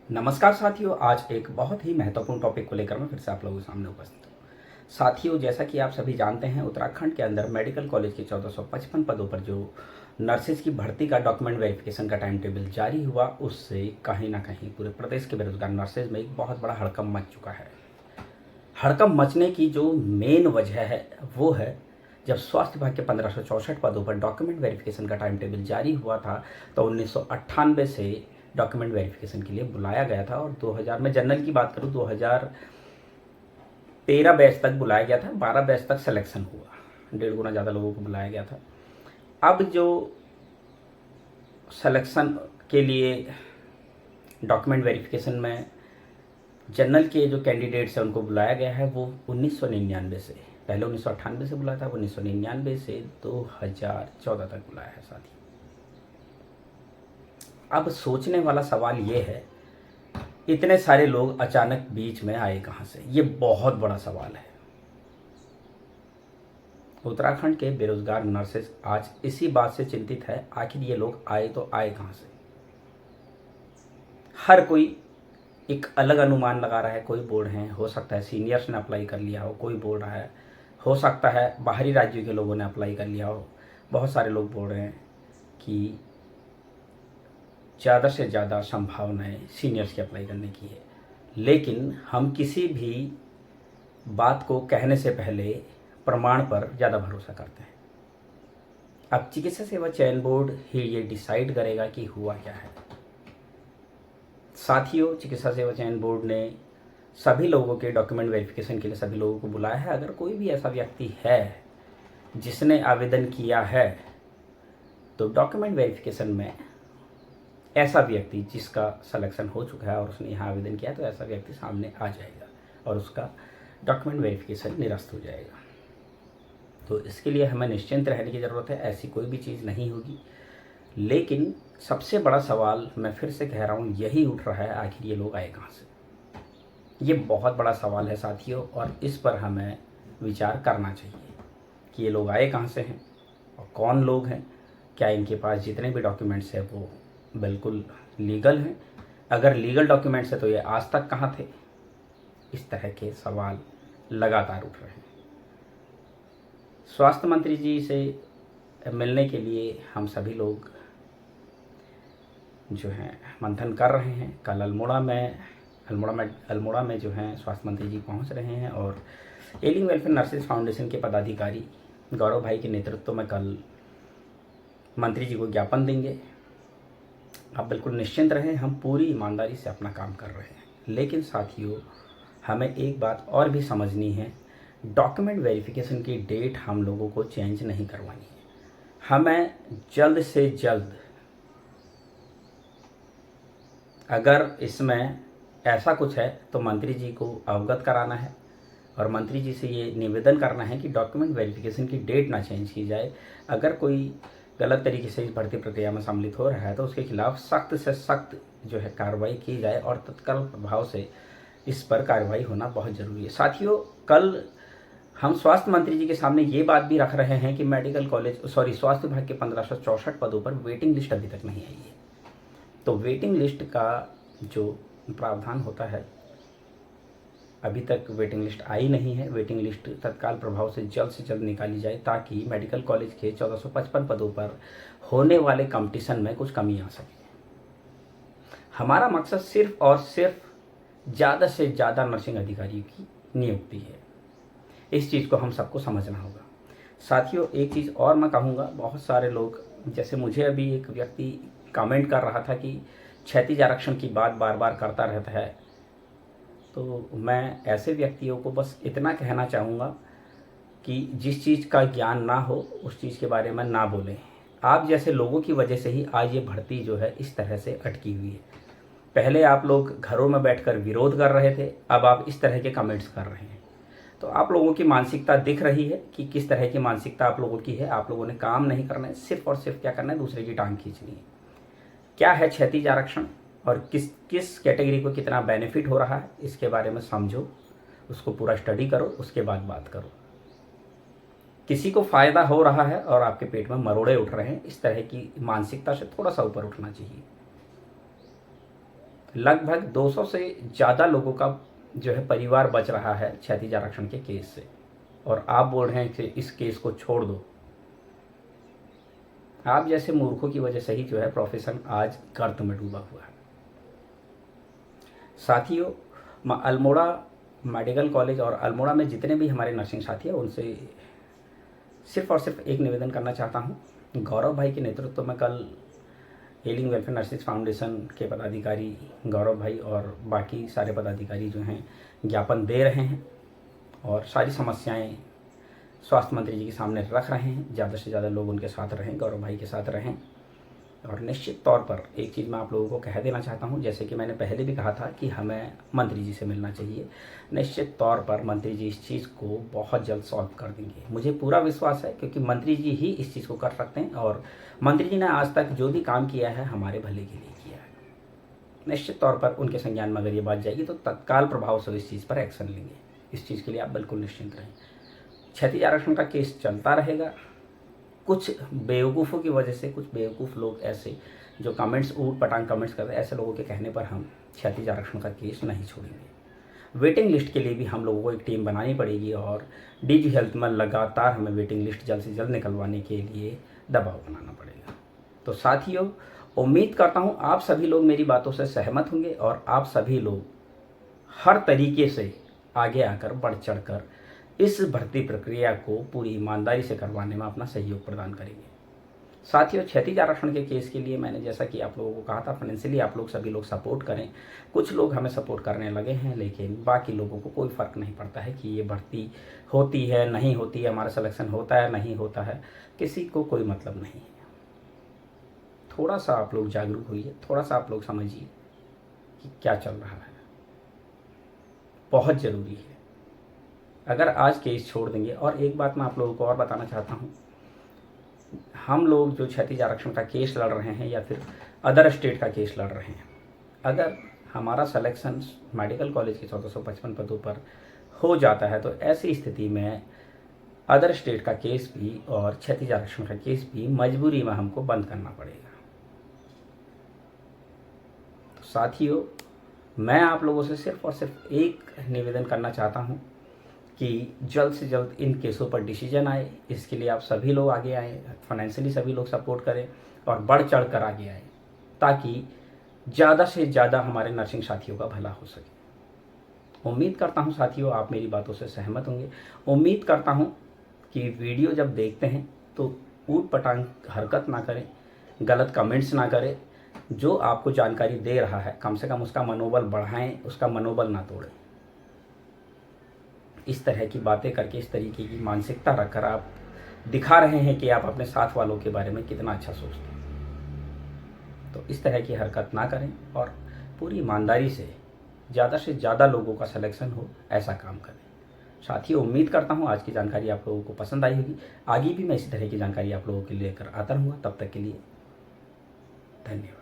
नमस्कार साथियों, आज एक बहुत ही महत्वपूर्ण टॉपिक को लेकर मैं फिर से आप लोगों के सामने उपस्थित हूँ। साथियों, जैसा कि आप सभी जानते हैं, उत्तराखंड के अंदर मेडिकल कॉलेज के 1455 पदों पर जो नर्सेज की भर्ती का डॉक्यूमेंट वेरिफिकेशन का टाइम टेबल जारी हुआ, उससे कहीं ना कहीं पूरे प्रदेश के बेरोजगार नर्सेज में एक बहुत बड़ा हड़कंप मच चुका है। हड़कंप मचने की जो मेन वजह है वो है, जब स्वास्थ्य विभाग के 1564 पदों पर डॉक्यूमेंट वेरिफिकेशन का टाइम टेबल जारी हुआ था तो 1998 से डॉक्यूमेंट वेरिफिकेशन के लिए बुलाया गया था। और 2000 में जनरल की बात करूं, 2013 बैच तक बुलाया गया था, 12 बैच तक सिलेक्शन हुआ, 1.5 गुना ज़्यादा लोगों को बुलाया गया था। अब जो सिलेक्शन के लिए डॉक्यूमेंट वेरिफिकेशन में जनरल के जो कैंडिडेट्स हैं उनको बुलाया गया है वो 1999 से, पहले 1998 से बुलाया था, 1999 से 2014 तक बुलाया है साथी। अब सोचने वाला सवाल ये है, इतने सारे लोग अचानक बीच में आए कहाँ से? ये बहुत बड़ा सवाल है। उत्तराखंड के बेरोजगार नर्सेज आज इसी बात से चिंतित है, आखिर ये लोग आए तो आए कहाँ से। हर कोई एक अलग अनुमान लगा रहा है। कोई बोल रहे हैं हो सकता है सीनियर्स ने अप्लाई कर लिया हो, कोई बोल रहा है हो सकता है बाहरी राज्यों के लोगों ने अप्लाई कर लिया हो, बहुत सारे लोग बोल रहे हैं कि ज़्यादा से ज़्यादा संभावनाएं सीनियर्स की अप्लाई करने की है। लेकिन हम किसी भी बात को कहने से पहले प्रमाण पर ज़्यादा भरोसा करते हैं। अब चिकित्सा सेवा चयन बोर्ड ही ये डिसाइड करेगा कि हुआ क्या है। साथियों, चिकित्सा सेवा चयन बोर्ड ने सभी लोगों के डॉक्यूमेंट वेरिफिकेशन के लिए सभी लोगों को बुलाया है। अगर कोई भी ऐसा व्यक्ति है जिसने आवेदन किया है तो डॉक्यूमेंट वेरिफिकेशन में ऐसा व्यक्ति जिसका सिलेक्शन हो चुका है और उसने यहाँ आवेदन किया तो ऐसा व्यक्ति सामने आ जाएगा और उसका डॉक्यूमेंट वेरिफिकेशन निरस्त हो जाएगा। तो इसके लिए हमें निश्चिंत रहने की ज़रूरत है, ऐसी कोई भी चीज़ नहीं होगी। लेकिन सबसे बड़ा सवाल मैं फिर से कह रहा हूँ यही उठ रहा है, आखिर ये लोग आए कहाँ से? ये बहुत बड़ा सवाल है साथियों, और इस पर हमें विचार करना चाहिए कि ये लोग आए कहाँ से हैं और कौन लोग हैं। क्या इनके पास जितने भी डॉक्यूमेंट्स हैं वो बिल्कुल लीगल हैं? अगर लीगल डॉक्यूमेंट्स है तो ये आज तक कहाँ थे? इस तरह के सवाल लगातार उठ रहे हैं। स्वास्थ्य मंत्री जी से मिलने के लिए हम सभी लोग जो हैं मंथन कर रहे हैं। कल अल्मोड़ा में जो हैं स्वास्थ्य मंत्री जी पहुंच रहे हैं और एलिंग वेलफेयर नर्सेज फाउंडेशन के पदाधिकारी गौरव भाई के नेतृत्व में कल मंत्री जी को ज्ञापन देंगे। आप बिल्कुल निश्चिंत रहें, हम पूरी ईमानदारी से अपना काम कर रहे हैं। लेकिन साथियों, हमें एक बात और भी समझनी है, डॉक्यूमेंट वेरिफिकेशन की डेट हम लोगों को चेंज नहीं करवानी है। हमें जल्द से जल्द, अगर इसमें ऐसा कुछ है तो मंत्री जी को अवगत कराना है और मंत्री जी से ये निवेदन करना है कि डॉक्यूमेंट वेरिफिकेशन की डेट ना चेंज की जाए। अगर कोई गलत तरीके से इस भर्ती प्रक्रिया में सम्मिलित हो रहा है तो उसके खिलाफ सख्त से सख्त जो है कार्रवाई की जाए और तत्काल प्रभाव से इस पर कार्रवाई होना बहुत ज़रूरी है। साथियों, कल हम स्वास्थ्य मंत्री जी के सामने ये बात भी रख रहे हैं कि स्वास्थ्य विभाग के 1564 पदों पर वेटिंग लिस्ट अभी तक नहीं आई है। तो वेटिंग लिस्ट का जो प्रावधान होता है, अभी तक वेटिंग लिस्ट आई नहीं है। वेटिंग लिस्ट तत्काल प्रभाव से जल्द निकाली जाए ताकि मेडिकल कॉलेज के 1455 पदों पर होने वाले कंपटीशन में कुछ कमी आ सके। हमारा मकसद सिर्फ और सिर्फ ज़्यादा से ज़्यादा नर्सिंग अधिकारियों की नियुक्ति है। इस चीज़ को हम सबको समझना होगा। साथियों, एक चीज़ और मैं कहूँगा, बहुत सारे लोग, जैसे मुझे अभी एक व्यक्ति कमेंट कर रहा था कि क्षैतिज आरक्षण की बात बार बार करता रहता है, तो मैं ऐसे व्यक्तियों को बस इतना कहना चाहूँगा कि जिस चीज़ का ज्ञान ना हो उस चीज़ के बारे में ना बोलें। आप जैसे लोगों की वजह से ही आज ये भर्ती जो है इस तरह से अटकी हुई है। पहले आप लोग घरों में बैठकर विरोध कर रहे थे, अब आप इस तरह के कमेंट्स कर रहे हैं। तो आप लोगों की मानसिकता दिख रही है कि किस तरह की मानसिकता आप लोगों की है। आप लोगों ने काम नहीं करना है, सिर्फ और सिर्फ क्या करना है, दूसरे की टांग खींचनी है। क्या है क्षैतिज आरक्षण और किस किस कैटेगरी को कितना बेनिफिट हो रहा है, इसके बारे में समझो, उसको पूरा स्टडी करो, उसके बाद बात करो। किसी को फ़ायदा हो रहा है और आपके पेट में मरोड़े उठ रहे हैं, इस तरह की मानसिकता से थोड़ा सा ऊपर उठना चाहिए। लगभग 200 से ज़्यादा लोगों का जो है परिवार बच रहा है क्षैतिज आरक्षण के केस से, और आप बोल रहे हैं कि इस केस को छोड़ दो। आप जैसे मूर्खों की वजह से ही जो है प्रोफेशन आज गर्त में डूबा हुआ है। साथियों, मैं अल्मोड़ा मेडिकल कॉलेज और अल्मोड़ा में जितने भी हमारे नर्सिंग साथी हैं उनसे सिर्फ और सिर्फ एक निवेदन करना चाहता हूं। गौरव भाई के नेतृत्व में कल हीलिंग वेलफेयर नर्सिंग फाउंडेशन के पदाधिकारी गौरव भाई और बाकी सारे पदाधिकारी जो हैं ज्ञापन दे रहे हैं और सारी समस्याएं स्वास्थ्य मंत्री जी के सामने रख रहे हैं। ज़्यादा से ज़्यादा लोग उनके साथ रहें, गौरव भाई के साथ रहें। और निश्चित तौर पर एक चीज़ मैं आप लोगों को कह देना चाहता हूं, जैसे कि मैंने पहले भी कहा था कि हमें मंत्री जी से मिलना चाहिए। निश्चित तौर पर मंत्री जी इस चीज़ को बहुत जल्द सॉल्व कर देंगे, मुझे पूरा विश्वास है, क्योंकि मंत्री जी ही इस चीज़ को कर सकते हैं और मंत्री जी ने आज तक जो भी काम किया है हमारे भले के लिए किया है। निश्चित तौर पर उनके संज्ञान में अगर ये बात जाएगी तो तत्काल प्रभाव से इस चीज़ पर एक्शन लेंगे। इस चीज़ के लिए आप बिल्कुल निश्चिंत रहें। क्षैतिज आरक्षण का केस चलता रहेगा। कुछ बेवकूफ़ों की वजह से कुछ बेवकूफ़ लोग ऐसे जो कमेंट्स ऊट पटांग कमेंट्स करते हैं, ऐसे लोगों के कहने पर हम क्षैतिज आरक्षण का केस नहीं छोड़ेंगे। वेटिंग लिस्ट के लिए भी हम लोगों को एक टीम बनानी पड़ेगी और डीजी हेल्थ में लगातार हमें वेटिंग लिस्ट जल्द से जल्द निकलवाने के लिए दबाव बनाना पड़ेगा। तो साथियों, उम्मीद करता हूँ आप सभी लोग मेरी बातों से सहमत होंगे और आप सभी लोग हर तरीके से आगे आकर बढ़ चढ़ कर इस भर्ती प्रक्रिया को पूरी ईमानदारी से करवाने में अपना सहयोग प्रदान करेंगे। साथियों, क्षैतिज आरक्षण के केस के लिए मैंने जैसा कि आप लोगों को कहा था, फाइनेंशियली आप लोग सभी लोग सपोर्ट करें। कुछ लोग हमें सपोर्ट करने लगे हैं, लेकिन बाकी लोगों को कोई फ़र्क नहीं पड़ता है कि ये भर्ती होती है नहीं होती है, हमारा सिलेक्शन होता है नहीं होता है, किसी को कोई मतलब नहीं है। थोड़ा सा आप लोग जागरूक होइए, थोड़ा सा आप लोग समझिए कि क्या चल रहा है, बहुत ज़रूरी है। अगर आज केस छोड़ देंगे, और एक बात मैं आप लोगों को और बताना चाहता हूँ, हम लोग जो क्षैतिज आरक्षण का केस लड़ रहे हैं या फिर अदर स्टेट का केस लड़ रहे हैं, अगर हमारा सिलेक्शन मेडिकल कॉलेज के 1455 पदों पर हो जाता है तो ऐसी स्थिति में अदर स्टेट का केस भी और क्षैतिज आरक्षण का केस भी मजबूरी में हमको बंद करना पड़ेगा। तो साथियों, मैं आप लोगों से सिर्फ और सिर्फ एक निवेदन करना चाहता हूँ कि जल्द से जल्द इन केसों पर डिसीजन आए। इसके लिए आप सभी लोग आगे आएँ, फाइनेंशियली सभी लोग सपोर्ट करें और बढ़ चढ़ कर आगे आएँ, ताकि ज़्यादा से ज़्यादा हमारे नर्सिंग साथियों का भला हो सके। उम्मीद करता हूँ साथियों आप मेरी बातों से सहमत होंगे। उम्मीद करता हूँ कि वीडियो जब देखते हैं तो ऊट पटांग हरकत ना करें, गलत कमेंट्स ना करें। जो आपको जानकारी दे रहा है कम से कम उसका मनोबल बढ़ाएं, उसका मनोबल ना तोड़ें। इस तरह की बातें करके, इस तरीके की मानसिकता रखकर आप दिखा रहे हैं कि आप अपने साथ वालों के बारे में कितना अच्छा सोचते हैं। तो इस तरह की हरकत ना करें और पूरी ईमानदारी से ज़्यादा लोगों का सिलेक्शन हो, ऐसा काम करें। साथियों, उम्मीद करता हूँ आज की जानकारी आप लोगों को पसंद आई होगी। आगे भी मैं इसी तरह की जानकारी आप लोगों के लिए लेकर आता रहूँगा। तब तक के लिए धन्यवाद।